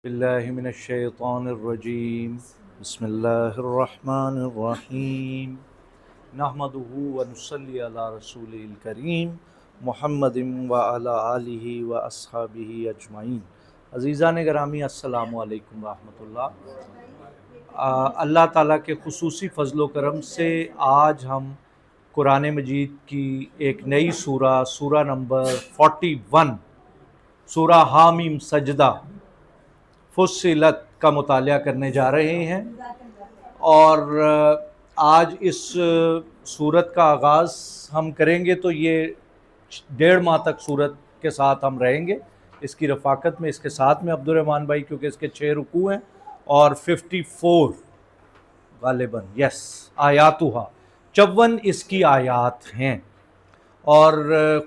باللہ من الشیطان الرجیم بسم اللہ الرحمن الرحیم نحمدہ ونصلی علی رسول الکریم محمد وعلی آلہ واصحابہ اجمعین۔ عزیزان گرامی السلام علیکم ورحمۃ اللہ۔ اللہ تعالیٰ کے خصوصی فضل و کرم سے آج ہم قرآن مجید کی ایک نئی سورہ نمبر 41 سورہ حامیم سجدہ فصلت کا مطالعہ کرنے جا رہے ہیں، اور آج اس سورت کا آغاز ہم کریں گے تو یہ 1.5 ماہ تک سورت کے ساتھ ہم رہیں گے، اس کی رفاقت میں، اس کے ساتھ میں عبد الرحمن بھائی، کیونکہ اس کے 6 رکوع ہیں اور 54 غالباً آیاتها 54 اس کی آیات ہیں۔ اور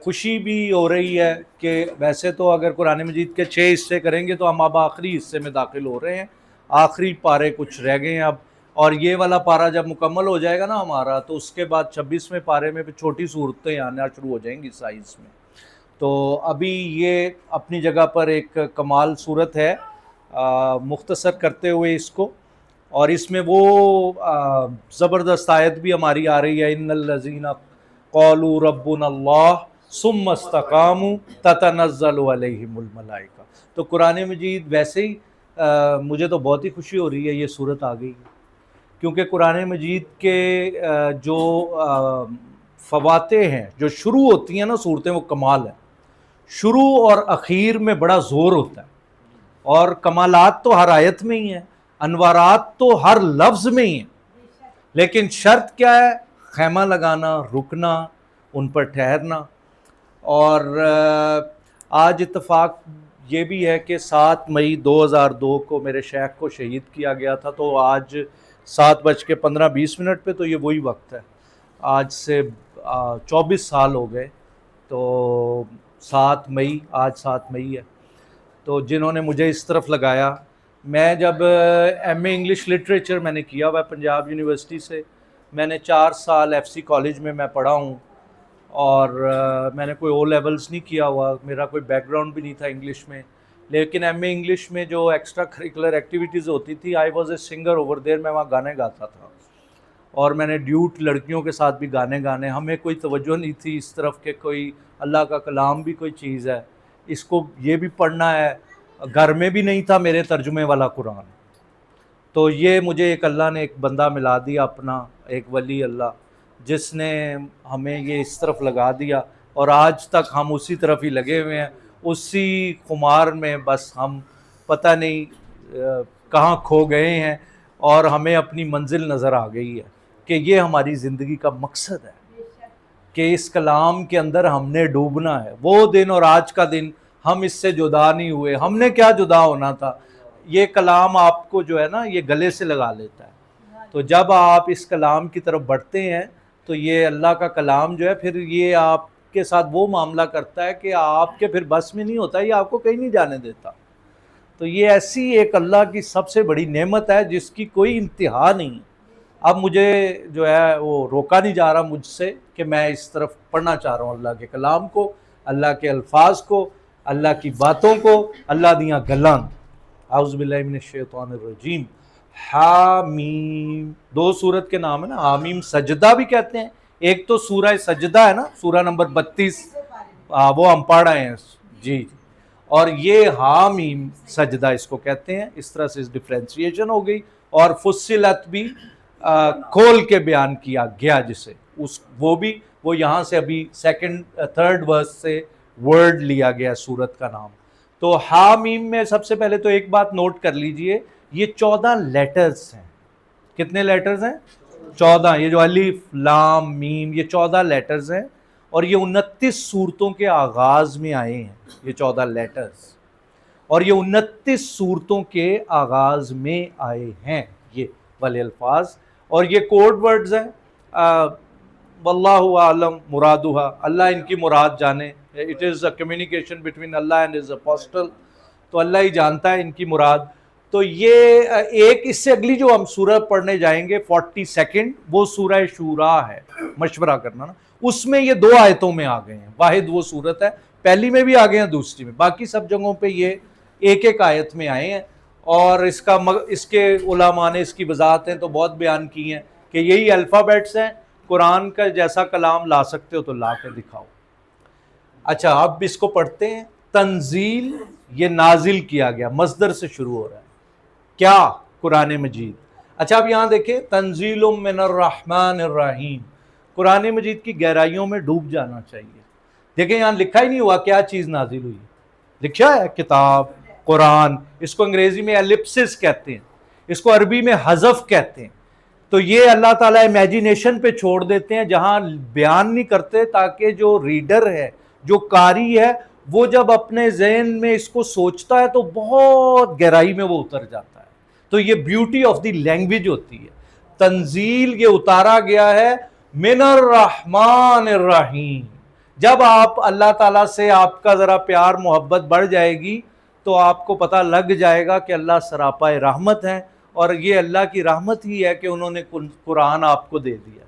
خوشی بھی ہو رہی ہے کہ ویسے تو اگر قرآن مجید کے 6 حصے کریں گے تو ہم اب آخری حصے میں داخل ہو رہے ہیں، آخری پارے کچھ رہ گئے ہیں اب، اور یہ والا پارہ جب مکمل ہو جائے گا نا ہمارا، تو اس کے بعد 26ویں پارے میں پھر چھوٹی صورتیں آنا شروع ہو جائیں گی سائز میں۔ تو ابھی یہ اپنی جگہ پر ایک کمال صورت ہے، مختصر کرتے ہوئے اس کو، اور اس میں وہ زبردست آیت بھی ہماری آ رہی ہے، ان الذین قالوا ربنا اللہ ثم استقاموا تتنزل علیہم الملائکہ۔ تو قرآن مجید ویسے ہی مجھے تو بہت ہی خوشی ہو رہی ہے یہ صورت آ گئی ہے، کیونکہ قرآن مجید کے جو فواتح ہیں، جو شروع ہوتی ہیں نا صورتیں، وہ کمال ہے۔ شروع اور اخیر میں بڑا زور ہوتا ہے، اور کمالات تو ہر آیت میں ہی ہیں، انوارات تو ہر لفظ میں ہی ہیں، لیکن شرط کیا ہے؟ خیمہ لگانا، رکنا، ان پر ٹھہرنا۔ اور آج اتفاق یہ بھی ہے کہ 7 مئی 2002 کو میرے شیخ کو شہید کیا گیا تھا، تو آج 7:15-20 پہ تو یہ وہی وقت ہے، آج سے 24 سال ہو گئے، تو 7 مئی، آج 7 مئی ہے۔ تو جنہوں نے مجھے اس طرف لگایا، میں جب ایم اے انگلش لٹریچر میں نے کیا ہوا ہے پنجاب یونیورسٹی سے، میں نے 4 سال ایف سی کالج میں پڑھا ہوں، اور میں نے کوئی او لیولز نہیں کیا ہوا، میرا کوئی بیک گراؤنڈ بھی نہیں تھا انگلش میں، لیکن ایم اے انگلش میں جو ایکسٹرا کریکولر ایکٹیویٹیز ہوتی تھی، I was a singer over there, میں وہاں گانے گاتا تھا، اور میں نے ڈیوٹ لڑکیوں کے ساتھ بھی گانے گانے۔ ہمیں کوئی توجہ نہیں تھی اس طرف کہ کوئی اللہ کا کلام بھی کوئی چیز ہے، اس کو یہ بھی پڑھنا ہے، گھر میں بھی نہیں تھا میرے ترجمے والا قرآن۔ تو یہ مجھے ایک اللہ نے ایک بندہ ملا دیا اپنا، ایک ولی اللہ، جس نے ہمیں یہ اس طرف لگا دیا، اور آج تک ہم اسی طرف ہی لگے ہوئے ہیں، اسی خمار میں، بس ہم پتہ نہیں کہاں کھو گئے ہیں، اور ہمیں اپنی منزل نظر آ گئی ہے کہ یہ ہماری زندگی کا مقصد ہے کہ اس کلام کے اندر ہم نے ڈوبنا ہے۔ وہ دن اور آج کا دن ہم اس سے جدا نہیں ہوئے، ہم نے کیا جدا ہونا تھا، یہ کلام آپ کو جو ہے نا یہ گلے سے لگا لیتا ہے۔ تو جب آپ اس کلام کی طرف بڑھتے ہیں تو یہ اللہ کا کلام جو ہے پھر یہ آپ کے ساتھ وہ معاملہ کرتا ہے کہ آپ کے پھر بس میں نہیں ہوتا، یہ آپ کو کہیں نہیں جانے دیتا۔ تو یہ ایسی ایک اللہ کی سب سے بڑی نعمت ہے جس کی کوئی انتہا نہیں۔ اب مجھے جو ہے وہ روکا نہیں جا رہا مجھ سے کہ میں اس طرف پڑھنا چاہ رہا ہوں اللہ کے کلام کو، اللہ کے الفاظ کو، اللہ کی باتوں کو، اللہ دیاں گلاں۔ اعوذ باللہ من الشیطان الرجیم۔ حامیم، 2 سورت کے نام ہے نا، حامیم سجدہ بھی کہتے ہیں، ایک تو سورہ سجدہ ہے نا، سورہ نمبر 32، وہ ہم پڑھ رہے ہیں جی، اور یہ حامیم سجدہ اس کو کہتے ہیں، اس طرح سے ڈفرینسیشن ہو گئی، اور فصلت بھی کھول کے بیان کیا گیا جسے، وہ یہاں سے ابھی 3rd ورس سے ورڈ لیا گیا سورت کا نام۔ تو حامیم میں سب سے پہلے تو ایک بات نوٹ کر لیجئے، یہ 14 لیٹرز ہیں۔ کتنے لیٹرز ہیں؟ 14۔ یہ جو الف لام میم، یہ 14 لیٹرز ہیں، اور یہ 29 صورتوں کے آغاز میں آئے ہیں، یہ 14 لیٹرز، اور یہ 29 صورتوں کے آغاز میں آئے ہیں یہ والے الفاظ، اور یہ کوڈ ورڈز ہیں، واللہ اعلم مرادھا، اللہ ان کی مراد جانے، it is a communication between Allah and his apostle, تو اللہ ہی جانتا ہے ان کی مراد۔ تو یہ ایک اس سے اگلی جو ہم سورہ پڑھنے جائیں گے 42 وہ سورہ شورا ہے، مشورہ کرنا نا، اس میں یہ 2 آیتوں میں آ گئے ہیں، واحد وہ صورت ہے، پہلی میں بھی آ گئے ہیں، دوسری میں، باقی سب جگہوں پہ یہ ایک ایک آیت میں آئے ہیں، اور اس کے علماء نے اس کی وضاحتیں تو بہت بیان کی ہیں کہ یہی الفابیٹس ہیں، قرآن کا جیسا کلام لا سکتے ہو تو لا کے دکھاؤ۔ اچھا اب اس کو پڑھتے ہیں۔ تنزیل، یہ نازل کیا گیا، مصدر سے شروع ہو رہا ہے، کیا؟ قرآن مجید۔ اچھا اب یہاں دیکھیں، تنزیل من الرحمن الرحیم، قرآن مجید کی گہرائیوں میں ڈوب جانا چاہیے۔ دیکھیں یہاں لکھا ہی نہیں ہوا کیا چیز نازل ہوئی، لکھا ہے کتاب، قرآن، اس کو انگریزی میں ایلپسس کہتے ہیں، اس کو عربی میں حذف کہتے ہیں۔ تو یہ اللہ تعالیٰ امیجینیشن پہ چھوڑ دیتے ہیں، جہاں بیان نہیں کرتے، تاکہ جو ریڈر ہے، جو قاری ہے، وہ جب اپنے ذہن میں اس کو سوچتا ہے تو بہت گہرائی میں وہ اتر جاتا ہے۔ تو یہ بیوٹی آف دی لینگویج ہوتی ہے۔ تنزیل یہ اتارا گیا ہے من الرحمن الرحیم۔ جب آپ اللہ تعالیٰ سے آپ کا ذرا پیار محبت بڑھ جائے گی تو آپ کو پتہ لگ جائے گا کہ اللہ سراپا رحمت ہے، اور یہ اللہ کی رحمت ہی ہے کہ انہوں نے قرآن آپ کو دے دیا،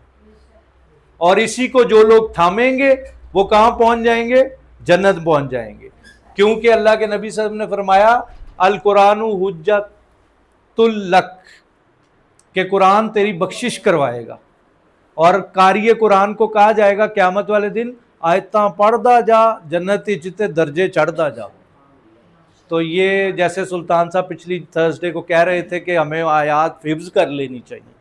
اور اسی کو جو لوگ تھامیں گے وہ کہاں پہنچ جائیں گے؟ جنت پہنچ جائیں گے، کیونکہ اللہ کے نبی صلی اللہ علیہ وسلم نے فرمایا القرآن حجت لک، کہ قرآن تیری بخشش کروائے گا، اور قاری قرآن کو کہا جائے گا قیامت والے دن آیتاں پڑھدا جا، جنت جتے درجے چڑھدا جا۔ تو یہ جیسے سلطان صاحب پچھلی تھرسڈے کو کہہ رہے تھے کہ ہمیں آیات حفظ کر لینی چاہیے،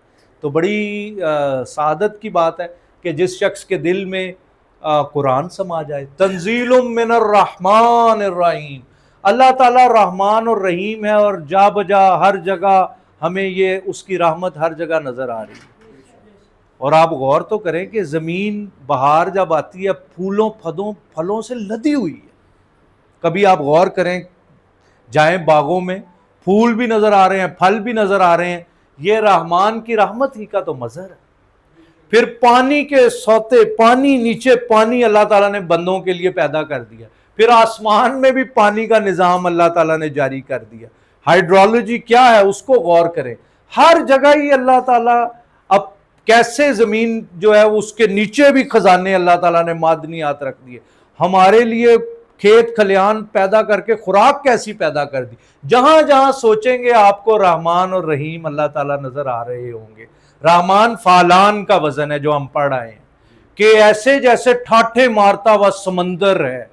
تو بڑی سعادت کی بات ہے کہ جس شخص کے دل میں قرآن سما جائے۔ تنزیل من الرحمن الرحیم، اللہ تعالیٰ رحمان اور رحیم ہے، اور جا بجا ہر جگہ ہمیں یہ اس کی رحمت ہر جگہ نظر آ رہی ہے۔ اور آپ غور تو کریں کہ زمین بہار جب آتی ہے پھولوں پھلوں سے لدی ہوئی ہے، کبھی آپ غور کریں، جائیں باغوں میں، پھول بھی نظر آ رہے ہیں، پھل بھی نظر آ رہے ہیں، یہ رحمان کی رحمت ہی کا تو مظہر ہے۔ پھر پانی کے سوتے، پانی نیچے پانی اللہ تعالیٰ نے بندوں کے لیے پیدا کر دیا، پھر آسمان میں بھی پانی کا نظام اللہ تعالیٰ نے جاری کر دیا۔ ہائیڈرولوجی کیا ہے اس کو غور کریں، ہر جگہ ہی اللہ تعالیٰ اب کیسے زمین جو ہے اس کے نیچے بھی خزانے اللہ تعالیٰ نے معدنیات رکھ دیے، ہمارے لیے کھیت کھلیان پیدا کر کے خوراک کیسی پیدا کر دی۔ جہاں جہاں سوچیں گے آپ کو رحمان اور رحیم اللہ تعالیٰ نظر آ رہے ہوں گے۔ رحمان فالان کا وزن ہے جو ہم پڑھ آئے ہیں، کہ ایسے جیسے ٹھاٹھے مارتا ہوا سمندر ہے،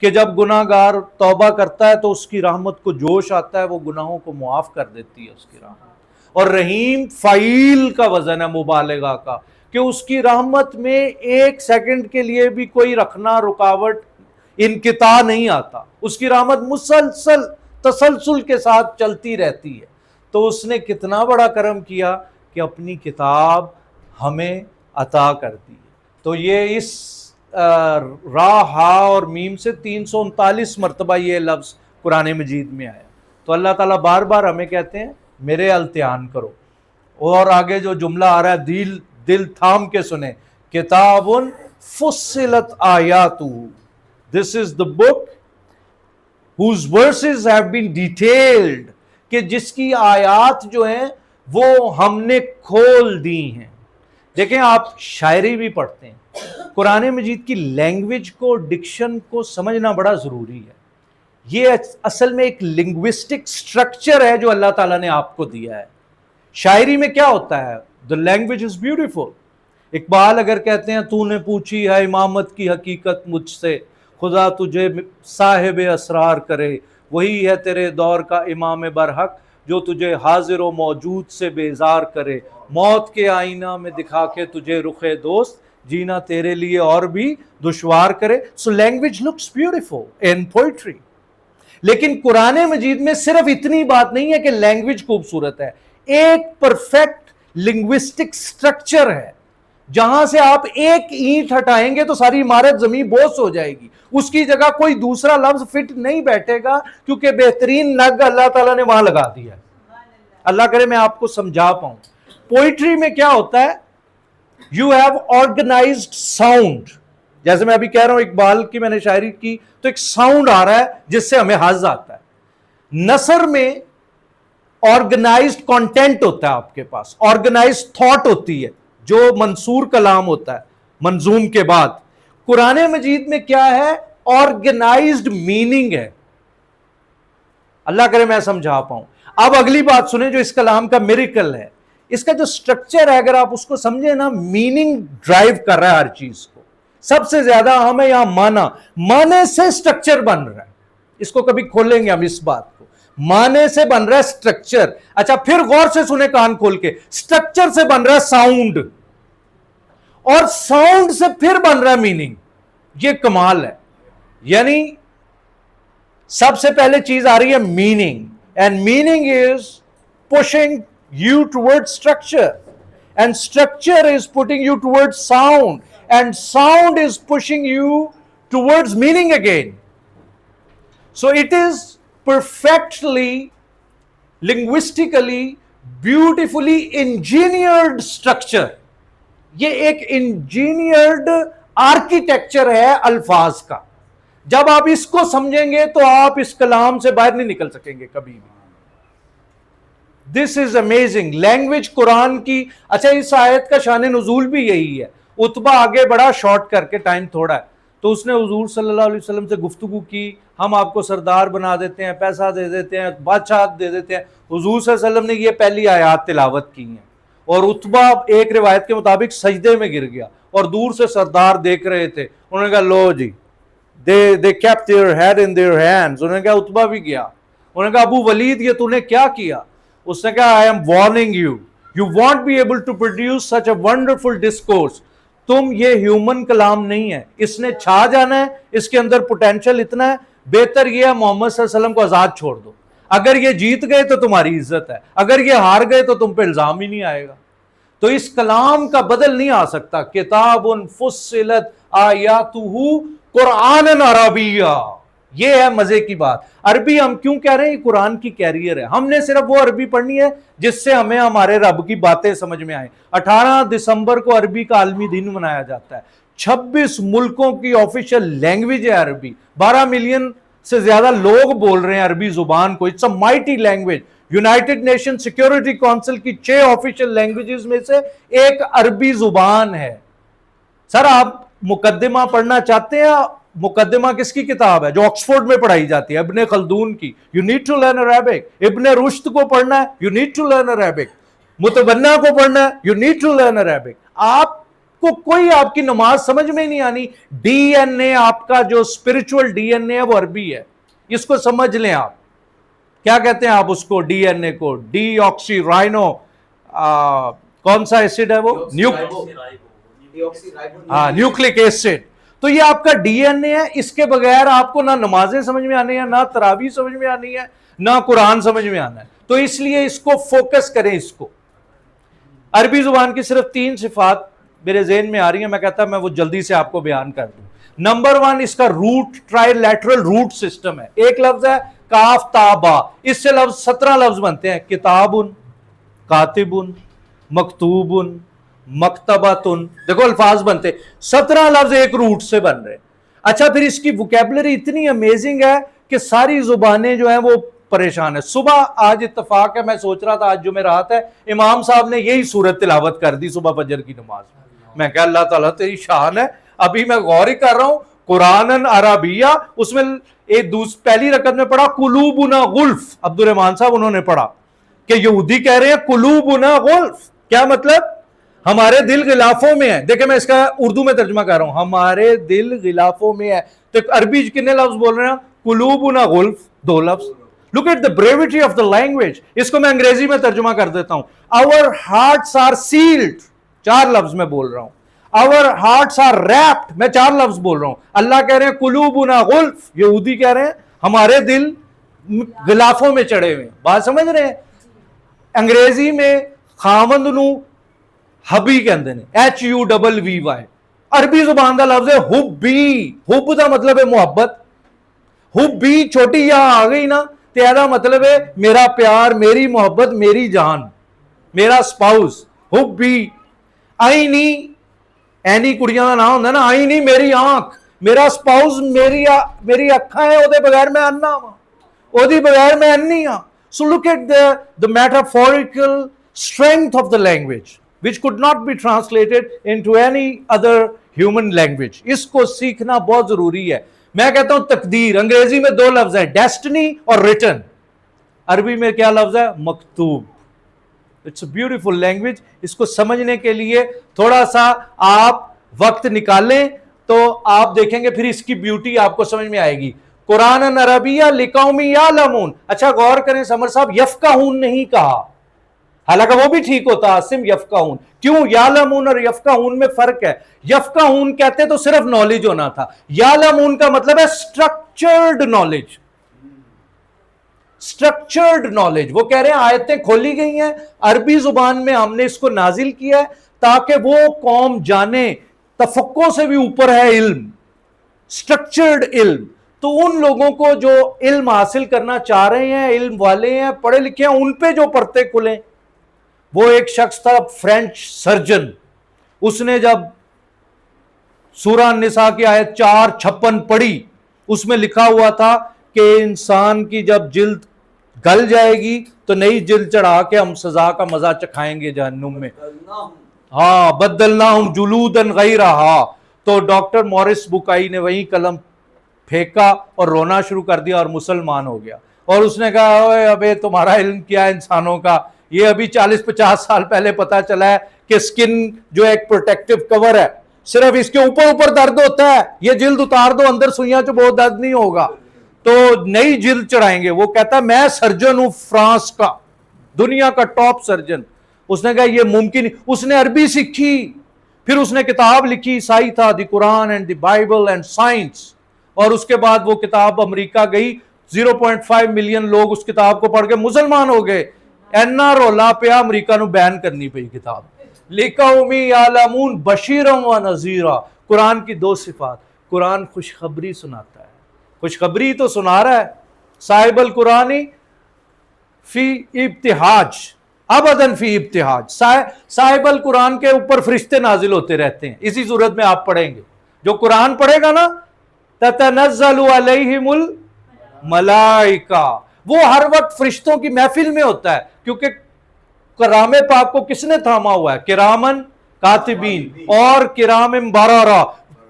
کہ جب گناہ گار توبہ کرتا ہے تو اس کی رحمت کو جوش آتا ہے، وہ گناہوں کو معاف کر دیتی ہے اس کی رحمت۔ اور رحیم فعیل کا وزن ہے مبالغہ کا، کہ اس کی رحمت میں ایک سیکنڈ کے لیے بھی کوئی رکھنا رکاوٹ انقطاع نہیں آتا، اس کی رحمت مسلسل تسلسل کے ساتھ چلتی رہتی ہے۔ تو اس نے کتنا بڑا کرم کیا کہ اپنی کتاب ہمیں عطا کر دی۔ تو یہ اس را ہا اور میم سے 339 مرتبہ یہ لفظ قرآن مجید میں آیا۔ تو اللہ تعالیٰ بار بار ہمیں کہتے ہیں میرے التیان کرو، اور آگے جو جملہ آ رہا ہے دل تھام کے سنیں، کتاب فصلت آیاتہ، this is the book whose verses have been detailed، کہ جس کی آیات جو ہیں وہ ہم نے کھول دی ہیں۔ دیکھیں آپ شاعری بھی پڑھتے ہیں، قرآن مجید کی لینگویج کو، ڈکشن کو سمجھنا بڑا ضروری ہے۔ یہ اصل میں ایک لنگوسٹک سٹرکچر ہے جو اللہ تعالیٰ نے آپ کو دیا ہے۔ شاعری میں کیا ہوتا ہے؟ the language is beautiful۔ Iqbal اگر کہتے ہیں تو نے پوچھی ہے امامت کی حقیقت مجھ سے، خدا تجھے صاحب اسرار کرے، وہی ہے تیرے دور کا امام برحق جو تجھے حاضر و موجود سے بیزار کرے، موت کے آئینہ میں دکھا کے تجھے رخ دوست، جینا تیرے لیے اور بھی دشوار کرے۔ So language looks beautiful in poetry۔ لیکن قرآن مجید میں صرف اتنی بات نہیں ہے کہ لینگویج خوبصورت ہے، ایک پرفیکٹ لنگوسٹک سٹرکچر ہے، جہاں سے آپ ایک اینٹ ہٹائیں گے تو ساری عمارت زمین بوس ہو جائے گی، اس کی جگہ کوئی دوسرا لفظ فٹ نہیں بیٹھے گا، کیونکہ بہترین نگ اللہ تعالیٰ نے وہاں لگا دیا ہے۔ اللہ کرے میں آپ کو سمجھا پاؤں۔ پوئٹری میں کیا ہوتا ہے؟ یو ہیو آرگنائزڈ ساؤنڈ، جیسے میں ابھی کہہ رہا ہوں اقبال کی میں نے شاعری کی تو ایک ساؤنڈ آ رہا ہے جس سے ہمیں حظ آتا ہے۔ نثر میں آرگنائزڈ کانٹینٹ ہوتا ہے، آپ کے پاس آرگنائزڈ تھاٹ ہوتی ہے جو منصور کلام ہوتا ہے منظوم کے بعد۔ قرآن مجید میں کیا ہے؟ آرگنائزڈ میننگ ہے۔ اللہ کرے میں سمجھا پاؤں۔ اب اگلی بات سنیں جو اس کلام کا میریکل ہے. اس کا جو سٹرکچر ہے اگر آپ اس کو سمجھیں نا, میننگ ڈرائیو کر رہا ہے ہر چیز کو. سب سے زیادہ اہم ہے یہاں معنی سے سٹرکچر بن رہا ہے. اس کو کبھی کھولیں گے ہم اس بات کو, معنی سے بن رہا ہے سٹرکچر. اچھا پھر غور سے سنیں کان کھول کے, سٹرکچر سے بن رہا ہے ساؤنڈ, اور ساؤنڈ سے پھر بن رہا ہے میننگ. یہ کمال ہے. یعنی سب سے پہلے چیز آ رہی ہے meaning, and meaning is pushing you towards structure, and structure is putting you towards sound, and sound is pushing you towards meaning again. So it is perfectly, linguistically, beautifully engineered structure. یہ ایک engineered architecture ہے الفاظ کا. جب آپ اس کو سمجھیں گے تو آپ اس کلام سے باہر نہیں نکل سکیں گے کبھی بھی. دس از امیزنگ لینگویج قرآن کی. اچھا اس آیت کا شان نزول بھی یہی ہے. عتبہ آگے بڑا شارٹ کر کے, ٹائم تھوڑا ہے, تو اس نے حضور صلی اللہ علیہ وسلم سے گفتگو کی, ہم آپ کو سردار بنا دیتے ہیں, پیسہ دے دیتے ہیں, بادشاہت دے دیتے ہیں. حضور صلی اللہ علیہ وسلم نے یہ پہلی آیات تلاوت کی ہیں, اور عتبہ ایک روایت کے مطابق سجدے میں گر گیا, اور دور سے سردار دیکھ رہے تھے. انہوں نے کہا لو جی, they kept their head in their hands. انہوں نے کہا عتبہ بھی گیا. انہوں نے کہا ابو ولید یہ تو نے کیا کیا؟ اس نے کہا I am warning you, you won't be able to produce such a wonderful discourse. تم یہ ہیومن کلام نہیں ہے, اس نے چھا جانا ہے, اس کے اندر پوٹینشل اتنا ہے, بہتر یہ ہے محمد صلی اللہ علیہ وسلم کو آزاد چھوڑ دو. اگر یہ جیت گئے تو تمہاری عزت ہے, اگر یہ ہار گئے تو تم پہ الزام ہی نہیں آئے گا. تو اس کلام کا بدل نہیں آ سکتا. کتاب فصلت آیاتہ قرآن عربیہ. یہ ہے مزے کی بات. عربی ہم کیوں کہہ رہے ہیں؟ یہ قرآن کی کیریئر ہے. ہم نے صرف وہ عربی پڑھنی ہے جس سے ہمیں ہمارے رب کی باتیں سمجھ میں آئیں. 18 دسمبر کو عربی کا عالمی دن منایا جاتا ہے. 26 ملکوں کی آفیشیل لینگویج ہے عربی. 12 ملین سے زیادہ لوگ بول رہے ہیں عربی زبان کو. It's a mighty language. United Nation Security Council کی 6 آفیشیل لینگویجز میں سے ایک عربی زبان ہے. سر آپ مقدمہ پڑھنا چاہتے ہیں؟ مقدمہ کس کی کتاب ہے جو آکسفورڈ میں پڑھائی جاتی ہے؟ ابن خلدون کی. You need to learn Arabic. Ibn Rushd کو پڑھنا ہے, you need to learn Arabic. Mutanabbi کو پڑھنا ہے, you need to learn Arabic. آپ کو کوئی آپ کی نماز سمجھ میں نہیں آنی. ڈی این اے آپ کا جو اسپرچول ڈی این اے ہے وہ عربی ہے. اس کو سمجھ لیں. آپ کیا کہتے ہیں آپ اس کو؟ ڈی این اے کو ڈی آکسی رائنو, کون سا ایسڈ ہے وہ؟ Nucleic acid. تو یہ آپ کا ڈی این اے ہے. اس کے بغیر آپ کو نہ نمازیں سمجھ میں آنی ہے, نہ تراویح سمجھ میں آنی ہے, نہ قرآن سمجھ میں آنا ہے. تو اس لیے اس کو فوکس کریں. اس کو عربی زبان کی صرف 3 صفات میرے ذہن میں آ رہی ہیں, میں کہتا میں وہ جلدی سے آپ کو بیان کر دوں. نمبر 1, اس کا root triliteral root system ہے. ایک لفظ ہے کاف تا با, اس سے 17 لفظ بنتے ہیں. کتابن, کاتبن, مکتوبن, مکتباتن. دیکھو الفاظ بنتے 17 لفظ ایک روٹ سے بن رہے. اچھا پھر اس کی ووکیبلری اتنی امیزنگ ہے کہ ساری زبانیں جو ہیں وہ پریشان ہے. صبح آج اتفاق ہے, میں سوچ رہا تھا آج جمعرات ہے, امام صاحب نے یہی سورت تلاوت کر دی صبح فجر کی نماز میں. میں کہا اللہ تعالیٰ تیری شان ہے. ابھی میں غور ہی کر رہا ہوں قرآن عربیہ, اس میں ایک پہلی رکعت میں پڑھا قلوبنا غلف. عبد الرحمان صاحب انہوں نے پڑھا کہ یہودی کہہ رہے ہیں قلوبنا غلف. کیا مطلب؟ ہمارے دل غلافوں میں ہے. دیکھیں میں اس کا اردو میں ترجمہ کر رہا ہوں, ہمارے دل غلافوں میں ہے. تو عربی کتنے لفظ بول رہے ہیں؟ قلوبنا غلف, 2 لفظ. Look at the brevity of the language. اس کو میں انگریزی میں ترجمہ کر دیتا ہوں. Our hearts are sealed, 4 لفظ میں بول رہا ہوں. Our hearts are wrapped, میں 4 لفظ بول رہا ہوں. اللہ کہہ رہے ہیں قلوبنا غلف, یہودی کہہ رہے ہیں ہمارے دل غلافوں میں چڑھے ہوئے ہیں. بات سمجھ رہے ہیں؟ انگریزی میں خامند نو حبی کہندے نے, HUWVY. عربی زبان دا لفظ ہے حبی. حب دا مطلب ہے محبت. حبی چھوٹی یہاں آ گئی نا, تیرا مطلب ہے میرا پیار, میری محبت, میری جان, میرا سپاؤس. حبی. آئینی, اینی کڑیاں دا نام ہوندہ نا, آئینی میری آنکھ, میرا سپاؤس میری اکھاں ہے, او دے بغیر میں اننا ہوں, او دی بغیر میں اننی ہوں. So look at the metaphorical strength of the language, which could not be translated into any other human language. اس کو سیکھنا بہت ضروری ہے. میں کہتا ہوں تقدیر, انگریزی میں 2 لفظ ہیں, ڈیسٹنی اور ریٹن. عربی میں کیا لفظ ہے؟ مکتوب. It's a beautiful language. اس کو سمجھنے کے لیے تھوڑا سا آپ وقت نکالیں تو آپ دیکھیں گے پھر اس کی بیوٹی آپ کو سمجھ میں آئے گی. قرآن عربیہ لقوم یعلمون. اچھا غور کریں سمر صاحب، یفقہون نہیں کہا، حالانکہ وہ بھی ٹھیک ہوتا عاصم، یفقہون. کیوں؟ یعلمون اور یفقہون میں فرق ہے. یفقہون کہتے تو صرف نالج ہونا تھا، یعلمون کا مطلب ہے سٹرکچرڈ نالج. Structured knowledge. وہ کہہ رہے ہیں آیتیں کھولی گئی ہیں عربی زبان میں، ہم نے اس کو نازل کیا ہے تاکہ وہ قوم جانے. تفقع سے بھی اوپر ہے علم، سٹرکچرڈ علم. تو ان لوگوں کو جو علم حاصل کرنا چاہ رہے ہیں، علم والے ہیں، پڑھے لکھے ہیں، ان پہ جو پرتے کھلیں. وہ ایک شخص تھا فرینچ سرجن، اس نے جب سورہ النساء کی آیت 456 پڑھی، اس میں لکھا ہوا تھا کہ انسان کی جب جلد گل جائے گی تو نئی جلد چڑھا کے ہم سزا کا مزہ چکھائیں گے جہنم میں. ہاں، بدلناہم جلودا غیرہا. تو ڈاکٹر مورس بکائی نے وہیں قلم پھینکا اور رونا شروع کر دیا اور مسلمان ہو گیا. اور اس نے کہا اوے ابے تمہارا علم کیا ہے انسانوں کا، یہ ابھی 40-50 سال پہلے پتا چلا ہے کہ سکن جو ایک پروٹیکٹیو کور ہے، صرف اس کے اوپر درد ہوتا ہے، یہ جلد اتار دو اندر سوئیاں تو بہت درد نہیں ہوگا. تو نئی جلد چڑھائیں گے. وہ کہتا ہے میں سرجن ہوں فرانس کا، دنیا کا ٹاپ سرجن. اس نے کہا یہ ممکن. اس نے عربی سیکھی، پھر اس نے کتاب لکھی، عیسائی تھا، the Quran and the Bible and science. اور اس کے بعد وہ کتاب امریکہ گئی، 0.5 ملین لوگ اس کتاب کو پڑھ کے مسلمان ہو گئے. اینا رولا پیا امریکہ نو بین کرنی پئی کتاب. لقوم یعلمون بشیرا و نذیرا. قرآن کی 2 صفات. قرآن خوشخبری سناتا ہے، خوشخبری تو سنا رہا ہے. صاحب القرآنی فی ابتہاج، ابداً فی ابتہاج. صاحب القرآن کے اوپر فرشتے نازل ہوتے رہتے ہیں. اسی صورت میں آپ پڑھیں گے، جو قرآن پڑھے گا نا تتنزل علیہم الملائکہ، وہ ہر وقت فرشتوں کی محفل میں ہوتا ہے. کیونکہ کرام پاک کو کس نے تھاما ہوا ہے؟ کرامن کاتبین اور کرام بررہ،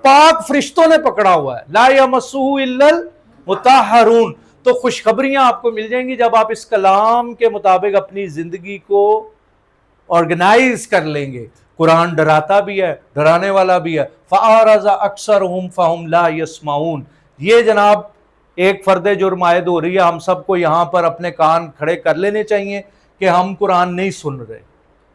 پاک فرشتوں نے پکڑا ہوا ہے. لا یمسہ الا المطہرون. تو خوشخبریاں آپ کو مل جائیں گی جب آپ اس کلام کے مطابق اپنی زندگی کو آرگنائز کر لیں گے. قرآن ڈراتا بھی ہے، ڈرانے والا بھی ہے. فَأَعْرَضَ أَكْثَرُهُمْ فَهُمْ لَا يَسْمَعُونَ. یہ جناب ایک فرد جرم عائد ہو رہی ہے. ہم سب کو یہاں پر اپنے کان کھڑے کر لینے چاہیے کہ ہم قرآن نہیں سن رہے،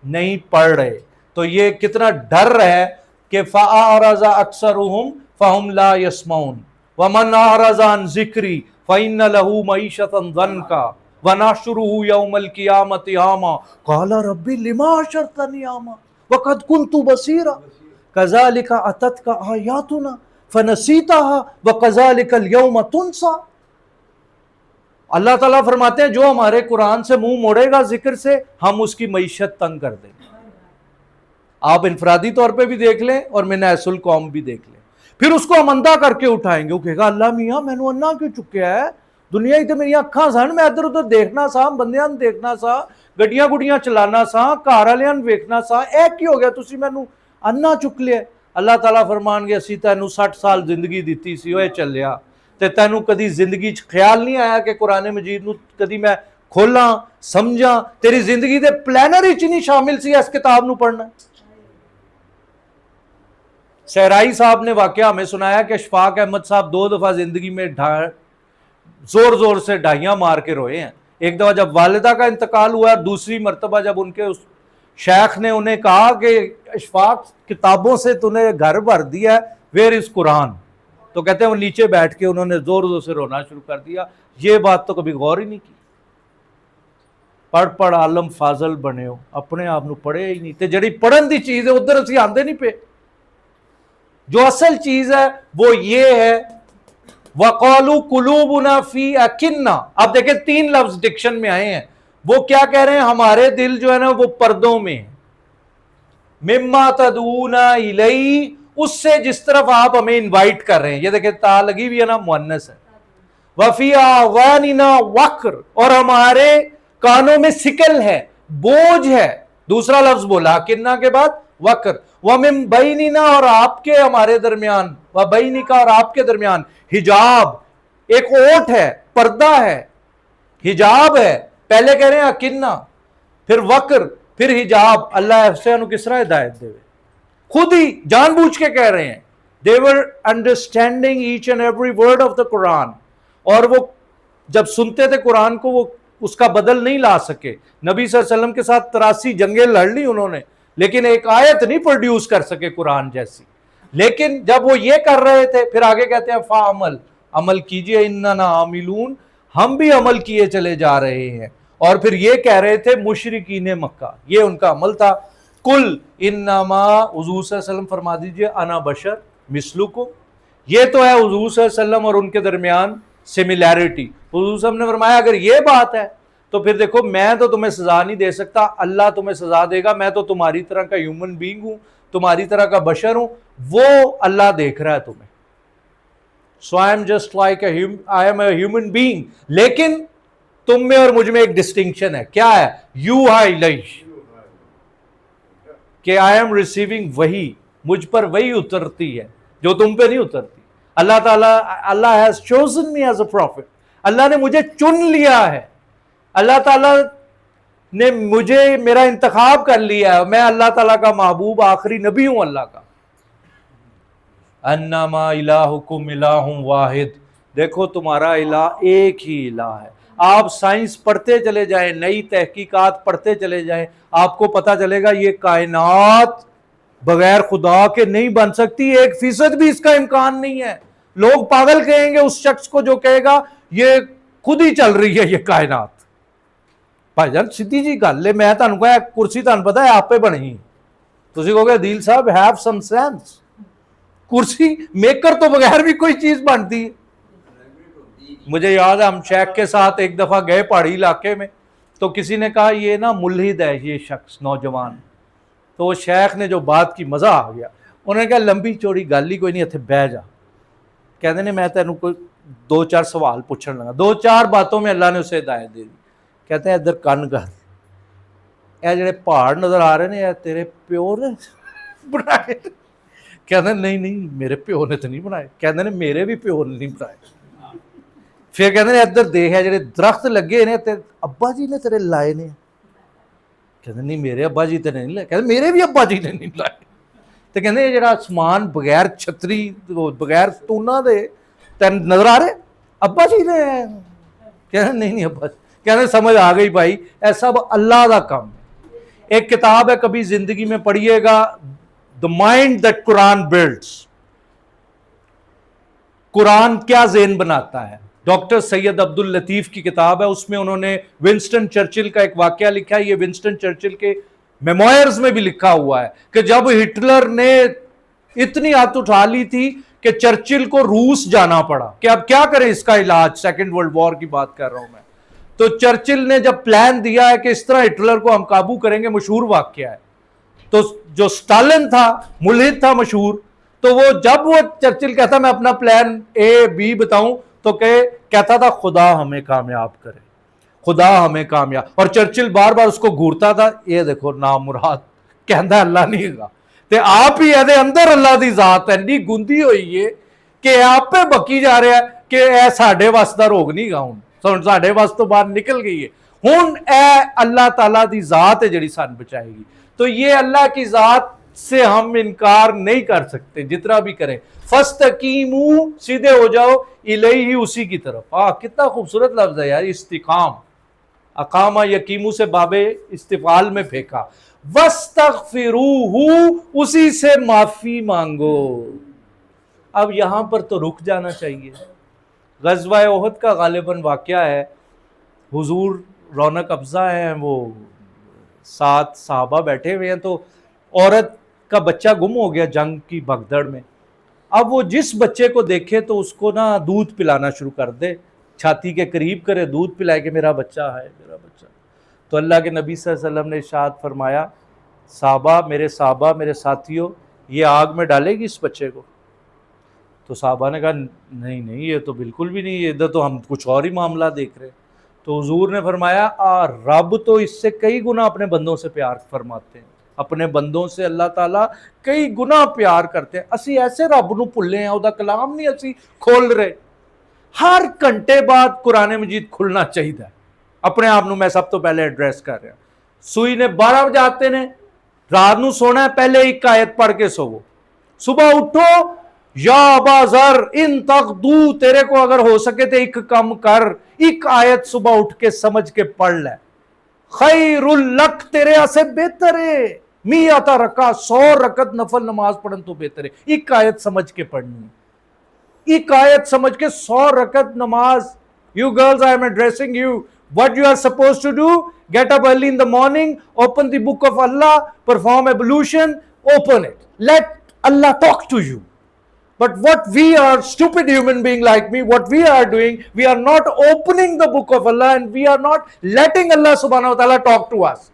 نہیں پڑھ رہے. تو یہ کتنا ڈر ہے کہ فَأَعْرَضَ أَكْثَرُهُمْ فَهُمْ لَا يَسْمَعُونَ وَمَنْ أَعْرَضَ عَنْ ذِكْرِي فَإِنَّ لَهُ مَعِيشَةً ضَنْكًا وَنَحْشُرُهُ يَوْمَ الْقِيَامَةِ أَعْمَىٰ قَالَ رَبِّ لِمَ حَشَرْتَنِي أَعْمَىٰ وَقَدْ كُنْتُ بَصِيرًا كَذَلِكَ أَتَتْكَ آيَاتُنَا فَنَسِيتَهَا وَكَذَلِكَ الْيَوْمَ تُنْسَىٰ. اللہ تعالیٰ فرماتے ہیں جو ہمارے قرآن سے منہ موڑے گا ذکر سے، ہم اس کی معیشت تنگ کر دیں گے. آپ انفرادی طور پہ بھی دیکھ لیں اور من حیث القوم بھی دیکھ لیں. پھر اس کو ہم اندھا کر کے اٹھائیں گے. وہ کہے گا اللہ میاں میں نے اندھا کیوں چکیا ہے، دنیا ہی تو میری اکھاں سن، میں ادھر ادھر دیکھنا سا، بندیاں دیکھنا سا، گڈیاں گڈیاں چلانا سا، گھر والیاں ویکھنا سا، اے کی ہو گیا تسی مینوں اندھا چک لیا. اللہ تعالیٰ فرمان گے اسی تینوں 60 سال زندگی دیتی سی اوے چلیا، تے تینوں کدی زندگی چ خیال نہیں آیا کہ قرآن مجید نو کدی میں کھولاں سمجھاں، تیری زندگی دے پلانر ہی نہیں شامل سی اس کتاب نو پڑھنا. صحرائی صاحب نے واقعہ ہمیں سنایا کہ اشفاق احمد صاحب 2 دفعہ زندگی میں زور زور سے ڈھائیاں مار کے روئے ہیں. ایک دفعہ جب والدہ کا انتقال ہوا، دوسری مرتبہ جب ان کے اس شیخ نے انہیں کہا کہ اشفاق کتابوں سے تو نے گھر بھر دیا ہے، ویئر از قرآن، تو کہتے ہیں وہ نیچے بیٹھ کے انہوں نے زور زور سے رونا شروع کر دیا. یہ بات تو کبھی غور ہی نہیں کی. پڑھ پڑھ عالم فاضل بنے ہو، اپنے آپ نو پڑھے ہی نہیں. تے جڑی پڑھن دی چیز ہے ادھر اسی آندے نہیں پہ. جو اصل چیز ہے وہ یہ ہے وَقَالُوا قُلُوبُنَا فِي أَكِنَّةٍ. آپ دیکھیں 3 لفظ ڈکشن میں آئے ہیں. وہ کیا کہہ رہے ہیں؟ ہمارے دل جو ہے نا وہ پردوں میں، مِمَّا تَدْعُونَا إِلَيْهِ، اس سے جس طرف آپ ہمیں انوائٹ کر رہے ہیں. یہ دیکھیں تا لگی ہوئی ہے نا، مؤنث ہے. وَفِي آذَانِنَا وَقْرٌ، اور ہمارے کانوں میں سکل ہے، بوجھ ہے. دوسرا لفظ بولا کنہ کے بعد وقر. وَمِن بَيْنِنَا، اور آپ کے ہمارے درمیان، وَبَيْنِكَ، اور آپ کے درمیان حجاب، ایک اوٹ ہے، پردہ ہے. حجاب ہے، پہلے کہہ رہے ہیں اکنہ، پھر وقر، پھر حجاب. اللہ ایسے کس طرح ہدایت دے، خود ہی جان بوجھ کے کہہ رہے ہیں. they were understanding each and every word of the Quran. اور وہ جب سنتے تھے قرآن کو وہ اس کا بدل نہیں لا سکے. نبی صلی اللہ علیہ وسلم کے ساتھ 83 جنگیں لڑ لی انہوں نے، لیکن ایک آیت نہیں پروڈیوس کر سکے قرآن جیسی. لیکن جب وہ یہ کر رہے تھے پھر آگے کہتے ہیں فَعَمَل، عمل کیجئے، اننا عاملون، ہم بھی عمل کیے چلے جا رہے ہیں. اور پھر یہ کہہ رہے تھے مشرکین مکہ، یہ ان کا عمل تھا. کل انما، حضور صلی اللہ علیہ وسلم فرما دیجئے انا بشر مثلکم. یہ تو ہے حضور صلی اللہ علیہ وسلم اور ان کے درمیان سملیرٹی. حضور صلی اللہ علیہ وسلم نے فرمایا اگر یہ بات ہے تو پھر دیکھو میں تو تمہیں سزا نہیں دے سکتا، اللہ تمہیں سزا دے گا. میں تو تمہاری طرح کا ہیومن بینگ ہوں، تمہاری طرح کا بشر ہوں، وہ اللہ دیکھ رہا ہے تمہیں. So I am just like I am a human being. لیکن تم میں اور مجھ میں ایک ڈسٹنکشن ہے. کیا ہے؟ یوحا الیہ، کہ I am receiving وحی، مجھ پر وحی اترتی ہے جو تم پہ نہیں اترتی. اللہ تعالیٰ، اللہ has chosen me as a prophet. اللہ نے مجھے چن لیا ہے، اللہ تعالیٰ نے مجھے، میرا انتخاب کر لیا ہے. میں اللہ تعالیٰ کا محبوب آخری نبی ہوں اللہ کا. انما الہکم الہ واحد، دیکھو تمہارا الہ ایک ہی الہ ہے. آپ سائنس پڑھتے چلے جائیں، نئی تحقیقات پڑھتے چلے جائیں، آپ کو پتہ چلے گا یہ کائنات بغیر خدا کے نہیں بن سکتی. 1% بھی اس کا امکان نہیں ہے. لوگ پاگل کہیں گے اس شخص کو جو کہے گا یہ خود ہی چل رہی ہے یہ کائنات. بھائی جان سیدھی جی گل ہے، میں تانوں کہا کرسی تانوں پتہ ہے آپ پہ بنی، تسی کہو گے عدیل صاحب ہیو سم سینس. کرسی میکر تو بغیر بھی کوئی چیز بنتی ہے. مجھے یاد ہے ہم شیخ کے ساتھ ایک دفعہ گئے پہاڑی علاقے میں، تو کسی نے کہا یہ نا ملحد ہے یہ شخص نوجوان. تو وہ شیخ نے جو بات کی مزہ آ گیا. انہوں نے کہا لمبی چوڑی گل ہی کوئی نہیں، اتنے بہ جا. کہتے ہیں میں تینوں کوئی 2-4 سوال پوچھنے لگا. 2-4 باتوں میں اللہ نے اسے ہدایت دے دی. کہتے ہیں ادھر کن کر، اے جڑے پہاڑ نظر آ رہے ہیں یہ تیرے پیو نے بنائے؟ کہتے ہیں نہیں میرے پیو نے تو نہیں بنائے. کہتے ہیں میرے بھی پیو نے نہیں بنائے. پھر کہتے ہیں ادھر دیکھ ہے جڑے درخت لگے نے ابا جی نے تیرے لائے نے؟ کہتے ہیں نہیں میرے ابا جی تو نہیں لائے. کہتے ہیں میرے بھی ابا جی نے نہیں لائے. تو کہتے ہیں جڑا آسمان بغیر چھتری بغیر ستونہ دے تین نظر آ رہے ابا جی نے؟ کہتے ہیں نہیں ابا جی. کہتے ہیں سمجھ آ گئی بھائی، ایسا اللہ دا کام ہے. ایک کتاب ہے کبھی زندگی میں پڑھیے گا، The Mind That Quran Builds. قرآن کیا ذہن بناتا ہے. ڈاکٹر سید عبد اللطیف کی کتاب ہے، اس میں انہوں نے ونسٹن چرچل کا ایک واقعہ لکھا ہے. یہ ونسٹن چرچل کے میموئرز میں بھی لکھا ہوا ہے کہ جب ہٹلر نے اتنی ہاتھ اٹھا لی تھی کہ چرچل کو روس جانا پڑا کہ اب کیا کریں اس کا علاج. سیکنڈ ورلڈ وار کی بات کر رہا ہوں میں. تو چرچل نے جب پلان دیا ہے کہ اس طرح ہٹلر کو ہم قابو کریں گے، مشہور واقعہ ہے. تو جو سٹالن تھا ملحد تھا مشہور، تو وہ جب وہ چرچل کہتا میں اپنا پلان اے بی بتاؤں تو کہتا تھا خدا ہمیں کامیاب کرے، خدا ہمیں کامیاب. اور چرچل بار بار اس کو گھورتا تھا، یہ دیکھو نامراد کہندا اللہ نہیں گا تے آپ ہی دے اندر اللہ دی ذات ہے نہیں گندی ہوئی ہے کہ آپ پہ بکی جا رہا ہے کہ اے ساڈے وس دا روگ نہیں گا، ہن ساڈے وس تو باہر نکل گئی ہے. ہن اے اللہ تعالیٰ دی ذات ہے جڑی سان بچائے گی. تو یہ اللہ کی ذات سے ہم انکار نہیں کر سکتے جتنا بھی کریں. فَاسْتَقِیمُوا، سیدھے ہو جاؤ، الیہ، اسی کی طرف. کتنا خوبصورت لفظ ہے یار استقام. اقامہ یقیمو سے باب استفعال میں پھینکا. وَاسْتَغْفِرُوهُ، اسی سے معافی مانگو. اب یہاں پر تو رک جانا چاہیے. غزوہ احد کا غالباً واقعہ ہے. حضور رونق افزا ہیں، وہ 7 صحابہ بیٹھے ہوئے ہیں، تو عورت کا بچہ گم ہو گیا جنگ کی بھگدڑ میں. اب وہ جس بچے کو دیکھے تو اس کو نا دودھ پلانا شروع کر دے، چھاتی کے قریب کرے، دودھ پلائے کہ میرا بچہ ہے میرا بچہ. تو اللہ کے نبی صلی اللہ علیہ وسلم نے ارشاد فرمایا صحابہ میرے ساتھیوں، یہ آگ میں ڈالے گی اس بچے کو؟ تو صحابہ نے کہا نہیں یہ تو بالکل بھی نہیں، ادھر تو ہم کچھ اور ہی معاملہ دیکھ رہے. تو حضور نے فرمایا رب تو اس سے کئی گنا اپنے بندوں سے پیار فرماتے ہیں، اپنے بندوں سے اللہ تعالیٰ کئی گنا پیار کرتے ہیں. اسی ایسے رب نو بھلے ہیں، او دا کلام نہیں اسی کھول رہے. ہر گھنٹے بعد قرآن مجید کھلنا چاہیے. اپنے آپ نو میں سب تو پہلے ایڈریس کر رہا. سوئی نے 12 بجے آتے نے, رات نو سونا ہے, پہلے ایک آیت پڑھ کے سوو. صبح اٹھو, یا ابا ذر ان تغدو, تیرے کو اگر ہو سکے تو ایک کم کر, ایک آیت صبح اٹھ کے سمجھ کے پڑھ لے, خیر لک, تیرے سے بہتر ہے. 100 رکعت, 100 رکعت نفل نماز پڑھن تو بہتر ہے. ایک آیت سمجھ کے پڑھنی ہے, ایک آیت سمجھ کے 100 رکعت نماز. You girls, I am addressing you. What you are supposed to do? Get up early in the morning, open the book of Allah, perform ablution, open it. Let Allah talk to you. But what we are, stupid human being like me, what we are doing, we are not opening the book of Allah and we are not letting Allah subhanahu wa ta'ala talk to us.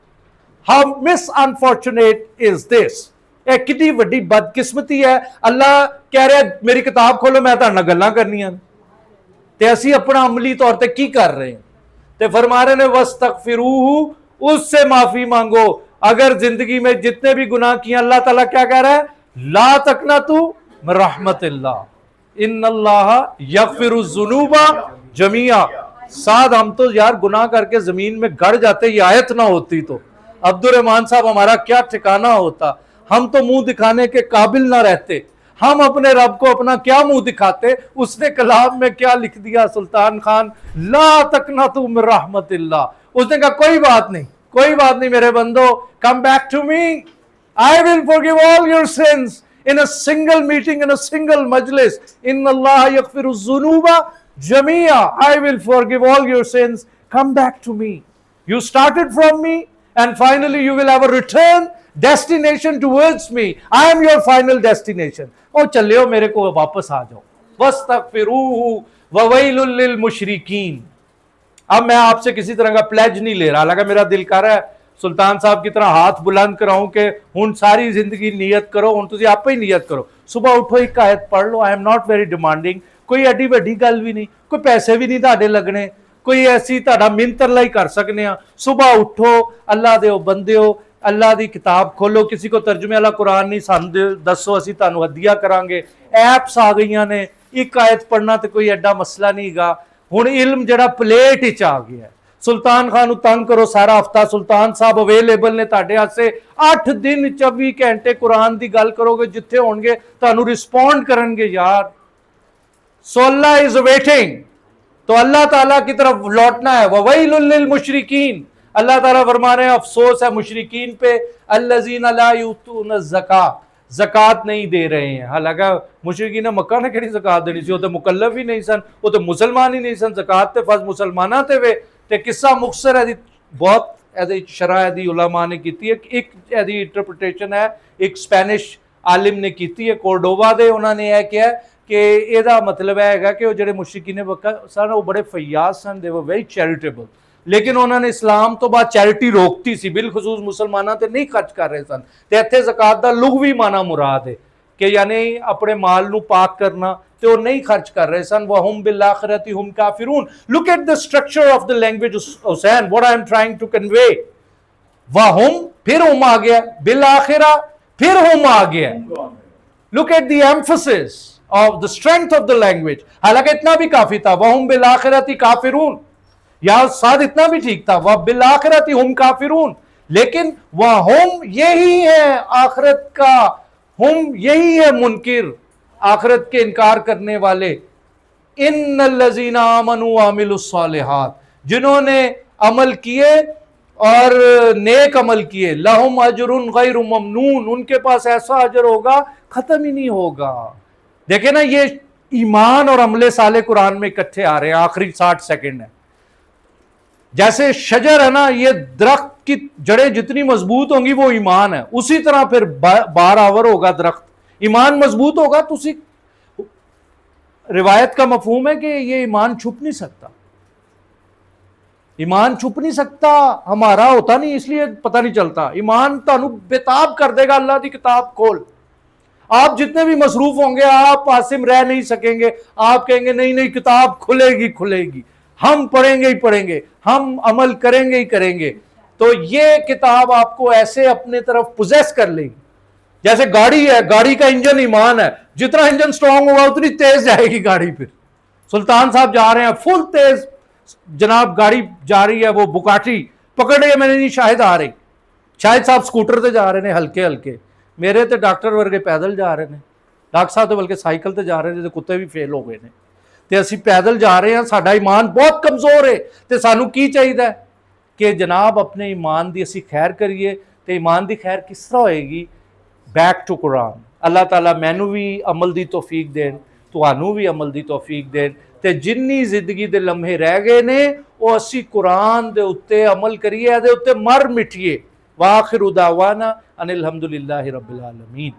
How misunfortunate is this? ایک کتنی وڈی بدقسمتی ہے. اللہ کہہ رہا ہے میری کتاب کھولو, میں تہاڈے نال گلاں کرنیاں, تے اسی اپنا عملی طور تے کی کر رہے ہیں؟ تے فرما رہے نے وَاسْتَغْفِرُوهُ, اس سے معافی مانگو. اگر زندگی میں جتنے بھی گناہ کیے, اللہ تعالیٰ کیا کہہ رہا ہے؟ لا تقنطوا من رحمت اللہ, ان اللہ یغفر الذنوب جمیعا. ساتھ ہم تو یار گناہ کر کے زمین میں گڑ جاتے, یہ آیت نہ ہوتی تو عبد الرحمان صاحب ہمارا کیا ٹھکانہ ہوتا. ہم تو منہ دکھانے کے قابل نہ رہتے, ہم اپنے رب کو اپنا کیا منہ دکھاتے. اس نے کلام میں کیا لکھ دیا سلطان خان, لا تقنطوا من رحمت اللہ. اس نے کہا کوئی بات نہیں, کوئی بات نہیں میرے بندو, come back to me, I will forgive all your sins in a single meeting, in a single majlis. Inna Allah yaghfiru dhunuba jami'a, I will forgive all your sins, come back to me. You started from me and finally you will have a return destination towards me. I am your final destination. اور چلے ہو میرے کو واپس آ جاؤ. وَاسْتَغْفِرُوهُ وَوَيْلٌ لِّلْمُشْرِكِينَ. اب میں آپ سے کسی طرح کا پلیج نہیں لے رہا, حالانکہ میرا دل کر رہا ہے سلطان صاحب کی طرح ہاتھ بلند کراؤں کہ ہن ساری زندگی نیت کرو, ہن تسی آپ ہی نیت کرو. صبح اٹھو, ایک آیت پڑھ لو. I am not very demanding, کوئی ایڈی وڈی گل بھی نہیں, کوئی پیسے بھی نہیں تہاڈے لگنے, کوئی ایسی تہاڈا منتر لائی کر سکنے ہاں. صبح اٹھو, اللہ دے بندیو, اللہ دی کتاب کھولو. کسی کو ترجمے والا قرآن نہیں سان دسو, اسی تانوں ہدیہ کران گے. ایپس آ گئیاں نے, ایک آیت پڑھنا تے کوئی ایڈا مسئلہ نہیں گا. ہن علم جڑا پلیٹ وچ آ گیا ہے. سلطان خان نو تنگ کرو سارا ہفتہ, سلطان صاحب اویلیبل نے تہاڈے واسطے 8 دن 24 گھنٹے قرآن دی گل کرو گے, جتھے ہون گے تانوں رسپونڈ کرن گے یار. سو اللہ از ویٹنگ, تو اللہ تعالیٰ کی طرف لوٹنا ہے. وَوَيْلٌ لِّلْمُشْرِكِينَ, اللہ تعالیٰ فرما رہے ہیں افسوس ہے مشرکین پہ. الَّذِينَ لَا يُؤْتُونَ الزَّكَاةَ, زکوٰۃ نہیں دے رہے ہیں. حالانکہ مشرکین مکہ نے کہڑی زکوٰۃ دینی سی, وہ تو مکلف ہی نہیں سن, وہ تو مسلمان ہی نہیں سن. زکوٰۃ تے فرض مسلماناں تے وے. تے قصہ مختصر ہے, بہت ایدی شرح دی علماء نے کیتی ہے. ایک ایدی انٹرپریٹیشن ہے, ایک اسپینش عالم نے کیتی ہے کورڈوبا دے. انہوں نے یہ کیا کہ یہ دا مطلب ہے کہ وہ جڑے مشرکین مکہ سن وہ بڑے فیاض سن, دے ور ویری چیریٹیبل. لیکن انہوں نے اسلام تو بعد چیریٹی روکتی سی, بالخصوص مسلمانوں تے نہیں خرچ کر رہے سن. تے ایتھے زکوٰۃ دا لغوی معنی مراد ہے کہ یعنی اپنے مال نو پاک کرنا, تے وہ نہیں خرچ کر رہے سن. وَهُمْ بِالْآخِرَةِ هُمْ كَافِرُونَ. Look at the structure of the language, Hussain, what I am trying to convey. وَهُمْ, پھر ہم آ گیا, بِالْآخِرَةِ, پھر ہم آ گیا. Look at the emphasis of the strength of the language. حالانکہ اتنا بھی کافی تھا, وَهُمْ بِالْآخِرَةِ كَافِرُونَ, یا ساتھ اتنا بھی ٹھیک تھا, وَبِالْآخِرَةِ هُمْ كَافِرُونَ. لیکن وَهُمْ یہی ہے آخرت کا, ہم یہی ہے منکر, آخرت کے انکار کرنے والے. ان الذین آمنوا وعملوا الصالحات, جنہوں نے عمل کیے اور نیک عمل کیے, لہم اجر غیر ممنون, ان کے پاس ایسا اجر ہوگا ختم ہی نہیں ہوگا. دیکھیں نا, یہ ایمان اور عمل صالح قرآن میں اکٹھے آ رہے ہیں. آخری 60 سیکنڈ ہے. جیسے شجر ہے نا, یہ درخت کی جڑیں جتنی مضبوط ہوں گی وہ ایمان ہے, اسی طرح پھر بار آور ہوگا درخت. ایمان مضبوط ہوگا تو اسی روایت کا مفہوم ہے کہ یہ ایمان چھپ نہیں سکتا. ایمان چھپ نہیں سکتا, ہمارا ہوتا نہیں اس لیے پتہ نہیں چلتا. ایمان تانوں بےتاب کر دے گا. اللہ دی کتاب کھول, آپ جتنے بھی مصروف ہوں گے آپ عاصم رہ نہیں سکیں گے. آپ کہیں گے نہیں نہیں کتاب کھلے گی کھلے گی, ہم پڑھیں گے ہی پڑھیں گے, ہم عمل کریں گے ہی کریں گے. تو یہ کتاب آپ کو ایسے اپنے طرف پوزیس کر لے گی جیسے گاڑی ہے, گاڑی کا انجن ایمان ہے, جتنا انجن سٹرونگ ہوگا اتنی تیز جائے گی گاڑی. پھر سلطان صاحب جا رہے ہیں فل تیز, جناب گاڑی جا رہی ہے وہ بکاٹی پکڑے میں نہیں شاہد آ رہی شاہد صاحب سکوٹر تے جا رہے ہیں ہلکے ہلکے میرے تے ڈاکٹر ورگے پیدل جا رہے ہیں ڈاکٹر صاحب تو بلکہ سائیکل تے جا رہے ہیں تے کتے بھی فیل ہو گئے ہیں تے اسی پیدل جا رہے ہیں ساڈا ایمان بہت کمزور ہے تے سانو کی چاہیے کہ جناب اپنے ایمان دی اسی خیر کریے تے ایمان دی خیر کس طرح ہوئے گی بیک ٹو قرآن اللہ تعالیٰ مینوں بھی عمل دی توفیق دین تانوں بھی عمل دی توفیق دین تے جنی زندگی دے لمحے رہ گئے نے وہ اسی قرآن دے اتے عمل کریے دے اتے مر مٹھیے وآخر دعوانا ان الحمدللہ رب العالمین